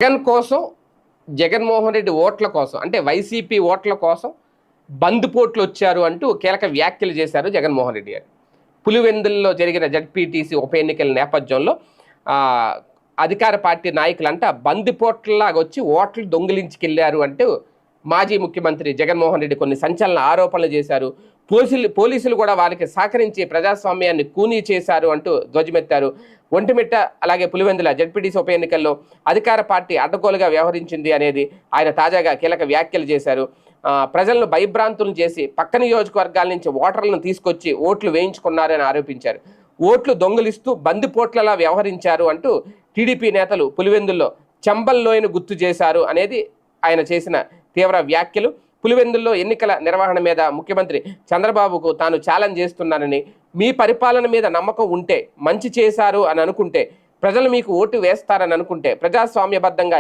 జగన్ కోసం జగన్మోహన్ రెడ్డి ఓట్ల కోసం అంటే వైసీపీ ఓట్ల కోసం బందుపోట్లు వచ్చారు అంటూ కీలక వ్యాఖ్యలు చేశారు జగన్మోహన్ రెడ్డి గారు. పులివెందుల్లో జరిగిన జడ్పీటీసీ ఉప ఎన్నికల నేపథ్యంలో అధికార పార్టీ నాయకులంతా బందిపోట్లలాగా వచ్చి ఓట్లు దొంగిలించుకెళ్లారు అంటూ మాజీ ముఖ్యమంత్రి జగన్మోహన్ రెడ్డి కొన్ని సంచలన ఆరోపణలు చేశారు. పోలీసులు కూడా వారికి సహకరించి ప్రజాస్వామ్యాన్ని కూనీ చేశారు అంటూ ధ్వజమెత్తారు. ఒంటిమిట్ట అలాగే పులివెందుల జడ్పీటీసీ ఉప ఎన్నికల్లో అధికార పార్టీ అడ్డగోలుగా వ్యవహరించింది అనేది ఆయన తాజాగా కీలక వ్యాఖ్యలు చేశారు. ప్రజలను భయభ్రాంతులను చేసి పక్క నియోజకవర్గాల నుంచి ఓటర్లను తీసుకొచ్చి ఓట్లు వేయించుకున్నారని ఆరోపించారు. ఓట్లు దొంగిలిస్తూ బందిపోట్లలా వ్యవహరించారు అంటూ టీడీపీ నేతలు పులివెందుల్లో చెంబల్లోయను గుర్తు చేశారు అనేది ఆయన చేసిన తీవ్ర వ్యాఖ్యలు. పులివెందుల్లో ఎన్నికల నిర్వహణ మీద ముఖ్యమంత్రి చంద్రబాబుకు తాను ఛాలెంజ్ చేస్తున్నానని, మీ పరిపాలన మీద నమ్మకం ఉంటే, మంచి చేశారు అని అనుకుంటే, ప్రజలు మీకు ఓటు వేస్తారని అనుకుంటే ప్రజాస్వామ్యబద్ధంగా